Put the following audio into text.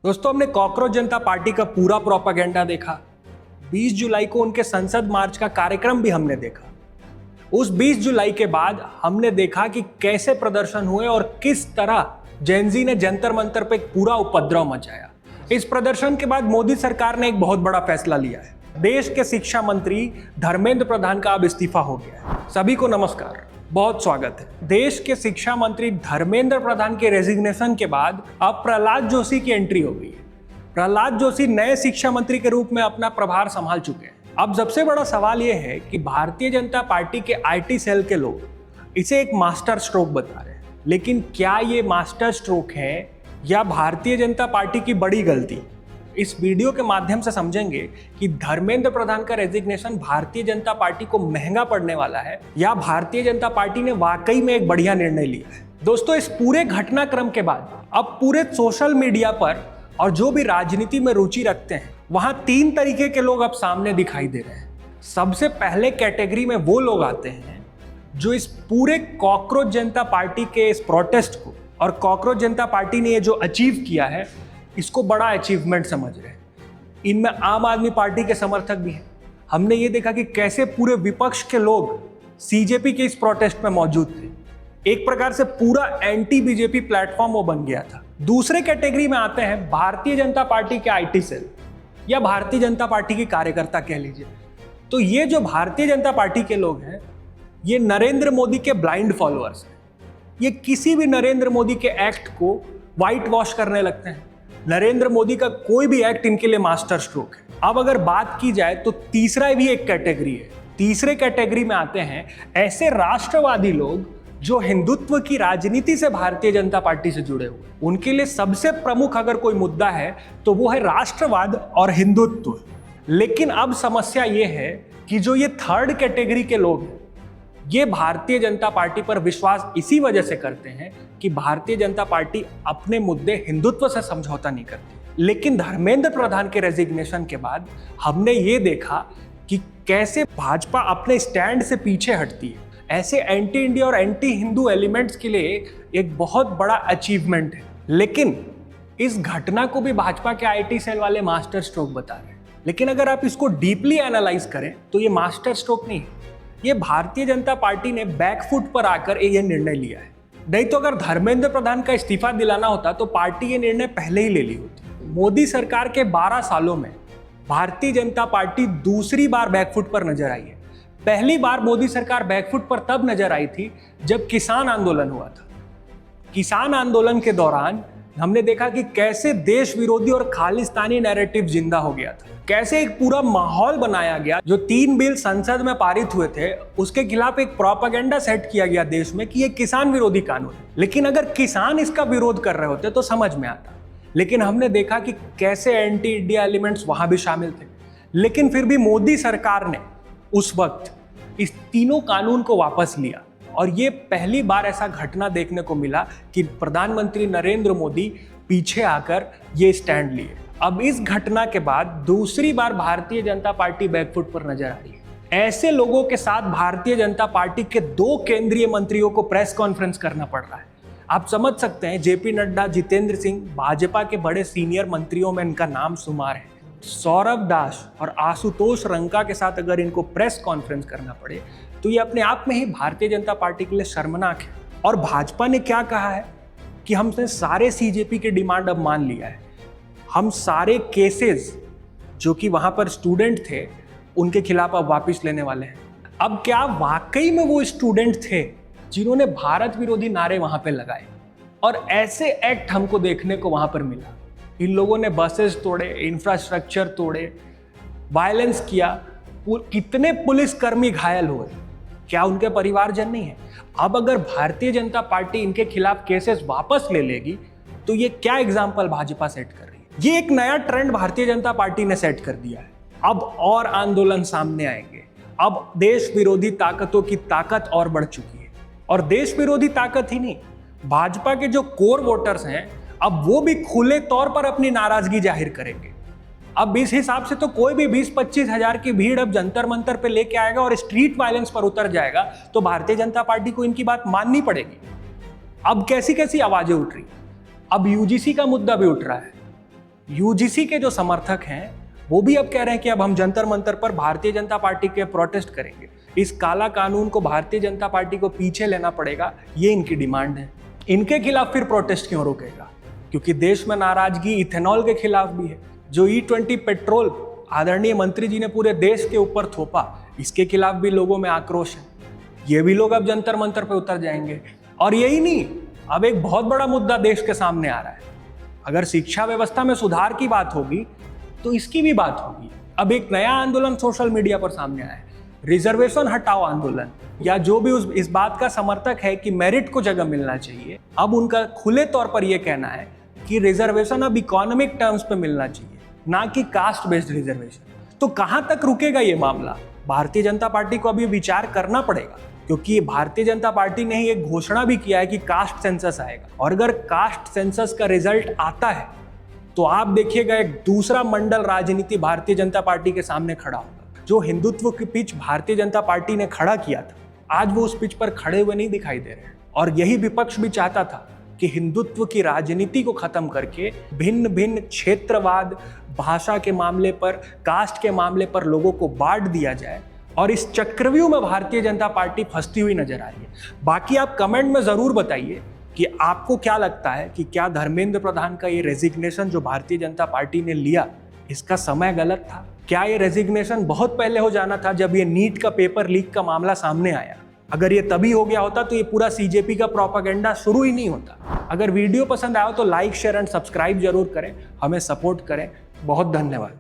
दोस्तों, हमने कॉकरोच जनता पार्टी का पूरा प्रोपेगेंडा देखा। 20 जुलाई को उनके संसद मार्च का कार्यक्रम भी हमने देखा। उस 20 जुलाई के बाद हमने देखा कि कैसे प्रदर्शन हुए और किस तरह जेनजी ने जंतर मंतर पे एक पूरा उपद्रव मचाया। इस प्रदर्शन के बाद मोदी सरकार ने एक बहुत बड़ा फैसला लिया है। देश के शिक्षा मंत्री धर्मेंद्र प्रधान का अब इस्तीफा हो गया है। सभी को नमस्कार, बहुत स्वागत है। देश के शिक्षा मंत्री धर्मेंद्र प्रधान के रेजिग्नेशन के बाद अब प्रहलाद जोशी की एंट्री हो गई है। प्रहलाद जोशी नए शिक्षा मंत्री के रूप में अपना प्रभार संभाल चुके हैं। अब सबसे बड़ा सवाल यह है कि भारतीय जनता पार्टी के आईटी सेल के लोग इसे एक मास्टर स्ट्रोक बता रहे हैं, लेकिन क्या ये मास्टर स्ट्रोक है या भारतीय जनता पार्टी की बड़ी गलती? इस वीडियो के माध्यम से समझेंगे कि धर्मेंद्र प्रधान का रेजिग्नेशन भारतीय जनता पार्टी को महंगा पड़ने वाला है या भारतीय जनता पार्टी ने वाकई में एक बढ़िया निर्णय लिया है। दोस्तों, इस पूरे घटनाक्रम के बाद अब पूरे सोशल मीडिया पर और जो भी राजनीति में रुचि रखते हैं वहां 3 तरीके के लोग अब सामने दिखाई दे रहे हैं। सबसे पहले कैटेगरी में वो लोग आते हैं जो इस पूरे कॉकरोच जनता पार्टी के इस प्रोटेस्ट को और कॉकरोच जनता पार्टी ने ये जो अचीव किया है इसको बड़ा अचीवमेंट समझ रहे हैं। इनमें आम आदमी पार्टी के समर्थक भी हैं। हमने ये देखा कि कैसे पूरे विपक्ष के लोग सीजेपी के इस प्रोटेस्ट में मौजूद थे। एक प्रकार से पूरा एंटी बीजेपी प्लेटफॉर्म वो बन गया था। दूसरे कैटेगरी में आते हैं भारतीय जनता पार्टी के आईटी सेल या भारतीय जनता पार्टी के कार्यकर्ता कह लीजिए। तो ये जो भारतीय जनता पार्टी के लोग हैं ये नरेंद्र मोदी के ब्लाइंड फॉलोअर्स हैं। ये किसी भी नरेंद्र मोदी के एक्ट को व्हाइट वॉश करने लगते हैं। नरेंद्र मोदी का कोई भी एक्ट इनके लिए मास्टर स्ट्रोक है। अब अगर बात की जाए तो तीसरा भी एक कैटेगरी है। तीसरे कैटेगरी में आते हैं ऐसे राष्ट्रवादी लोग जो हिंदुत्व की राजनीति से भारतीय जनता पार्टी से जुड़े हुए। उनके लिए सबसे प्रमुख अगर कोई मुद्दा है तो वो है राष्ट्रवाद और हिंदुत्व। लेकिन अब समस्या ये है कि जो ये थर्ड कैटेगरी के लोग हैं ये भारतीय जनता पार्टी पर विश्वास इसी वजह से करते हैं कि भारतीय जनता पार्टी अपने मुद्दे हिंदुत्व से समझौता नहीं करती। लेकिन धर्मेंद्र प्रधान के रेजिग्नेशन के बाद हमने ये देखा कि कैसे भाजपा अपने स्टैंड से पीछे हटती है। ऐसे एंटी इंडिया और एंटी हिंदू एलिमेंट्स के लिए एक बहुत बड़ा अचीवमेंट है। लेकिन इस घटना को भी भाजपा के आईटी सेल वाले मास्टर स्ट्रोक बता रहे हैं। लेकिन अगर आप इसको डीपली एनालाइज करें तो ये मास्टर स्ट्रोक नहीं है। ये भारतीय जनता पार्टी ने बैकफुट पर आकर ये निर्णय लिया है। नहीं तो अगर धर्मेंद्र प्रधान का इस्तीफा दिलाना होता तो पार्टी ये निर्णय पहले ही ले ली होती। मोदी सरकार के 12 सालों में भारतीय जनता पार्टी दूसरी बार बैकफुट पर नजर आई है। पहली बार मोदी सरकार बैकफुट पर तब नजर आई थी जब किसान आंदोलन हुआ था। किसान आंदोलन के दौरान हमने देखा कि कैसे देश विरोधी और खालिस्तानी नैरेटिव जिंदा हो गया था। कैसे एक पूरा माहौल बनाया गया। जो 3 बिल संसद में पारित हुए थे उसके खिलाफ एक प्रोपेगेंडा सेट किया गया देश में कि ये किसान विरोधी कानून है। लेकिन अगर किसान इसका विरोध कर रहे होते तो समझ में आता। लेकिन हमने देखा कि कैसे एंटी इंडिया एलिमेंट्स वहां भी शामिल थे। लेकिन फिर भी मोदी सरकार ने उस वक्त इस तीनों कानून को वापस लिया और ये पहली बार ऐसा घटना देखने को मिला कि प्रधानमंत्री नरेंद्र मोदी पीछे आकर ये स्टैंड लिए। अब इस घटना के बाद दूसरी बार भारतीय जनता पार्टी बैकफुट पर नजर आ रही है। ऐसे लोगों के साथ भारतीय जनता पार्टी के 2 केंद्रीय मंत्रियों को प्रेस कॉन्फ्रेंस करना पड़ रहा है। आप समझ सकते हैं, जेपी नड्डा, जितेंद्र सिंह भाजपा के बड़े सीनियर मंत्रियों में इनका नाम शुमार है। सौरभ दास और आशुतोष रंका के साथ अगर इनको प्रेस कॉन्फ्रेंस करना पड़े तो ये अपने आप में ही भारतीय जनता पार्टी के लिए शर्मनाक है। और भाजपा ने क्या कहा है कि हमने सारे सीजेपी के डिमांड अब मान लिया है। हम सारे केसेस जो कि वहां पर स्टूडेंट थे उनके खिलाफ अब वापस लेने वाले हैं। अब क्या वाकई में वो स्टूडेंट थे जिन्होंने भारत विरोधी नारे वहां पे लगाए? और ऐसे एक्ट हमको देखने को वहां पर मिला। इन लोगों ने बसेस तोड़े, इंफ्रास्ट्रक्चर तोड़े, वायलेंस किया। कितने पुलिसकर्मी घायल हुए। क्या उनके परिवारजन नहीं है? अब अगर भारतीय जनता पार्टी इनके खिलाफ केसेस वापस ले लेगी तो ये क्या एग्जाम्पल भाजपा सेट कर रही है? ये एक नया ट्रेंड भारतीय जनता पार्टी ने सेट कर दिया है। अब और आंदोलन सामने आएंगे। अब देश विरोधी ताकतों की ताकत और बढ़ चुकी है। और देश विरोधी ताकत ही नहीं, भाजपा के जो कोर वोटर्स हैं अब वो भी खुले तौर पर अपनी नाराजगी जाहिर करेंगे। अब इस हिसाब से तो कोई भी 20-25 हजार की भीड़ अब जंतर मंतर पे लेके आएगा और स्ट्रीट वायलेंस पर उतर जाएगा तो भारतीय जनता पार्टी को इनकी बात माननी पड़ेगी। अब कैसी कैसी आवाजें उठ रही। अब यूजीसी का मुद्दा भी उठ रहा है। यूजीसी के जो समर्थक हैं वो भी अब कह रहे हैं कि अब हम जंतर मंतर पर भारतीय जनता पार्टी के प्रोटेस्ट करेंगे। इस काला कानून को भारतीय जनता पार्टी को पीछे लेना पड़ेगा, ये इनकी डिमांड है। इनके खिलाफ फिर प्रोटेस्ट क्यों रुकेगा? क्योंकि देश में नाराजगी इथेनॉल के खिलाफ भी है। जो E20 पेट्रोल आदरणीय मंत्री जी ने पूरे देश के ऊपर थोपा, इसके खिलाफ भी लोगों में आक्रोश है। ये भी लोग अब जंतर मंतर पे उतर जाएंगे। और यही नहीं, अब एक बहुत बड़ा मुद्दा देश के सामने आ रहा है। अगर शिक्षा व्यवस्था में सुधार की बात होगी तो इसकी भी बात होगी। अब एक नया आंदोलन सोशल मीडिया पर सामने आया है, रिजर्वेशन हटाओ आंदोलन, या जो भी इस बात का समर्थक है कि मेरिट को जगह मिलना चाहिए, अब उनका खुले तौर पर यह कहना है कि रिजर्वेशन अब इकोनॉमिक टर्म्स पे मिलना चाहिए, ना कि कास्ट बेस्ड रिजर्वेशन। तो कहां तक रुकेगा ये मामला? भारतीय जनता पार्टी को अभी विचार करना पड़ेगा, क्योंकि भारतीय जनता पार्टी ने ही एक घोषणा भी किया है कि कास्ट सेंसस आएगा। और अगर कास्ट सेंसस का रिजल्ट आता है तो आप देखिएगा एक दूसरा मंडल राजनीति भारतीय जनता पार्टी के सामने खड़ा होगा। जो हिंदुत्व की पिच भारतीय जनता पार्टी ने खड़ा किया था, आज वो उस पिच पर खड़े हुए नहीं दिखाई दे रहे। और यही विपक्ष भी चाहता था कि हिंदुत्व की राजनीति को खत्म करके भिन्न भिन्न क्षेत्रवाद, भाषा के मामले पर, कास्ट के मामले पर लोगों को बांट दिया जाए। और इस चक्रव्यूह में भारतीय जनता पार्टी फंसती हुई नजर आ रही है। बाकी आप कमेंट में जरूर बताइए कि आपको क्या लगता है कि क्या धर्मेंद्र प्रधान का ये रेजिग्नेशन जो भारतीय जनता पार्टी ने लिया, इसका समय गलत था? क्या ये रेजिग्नेशन बहुत पहले हो जाना था, जब ये नीट का पेपर लीक का मामला सामने आया? अगर ये तभी हो गया होता तो ये पूरा सीजेपी का प्रोपेगेंडा शुरू ही नहीं होता। अगर वीडियो पसंद आया तो लाइक, शेयर एंड सब्सक्राइब जरूर करें, हमें सपोर्ट करें। बहुत धन्यवाद।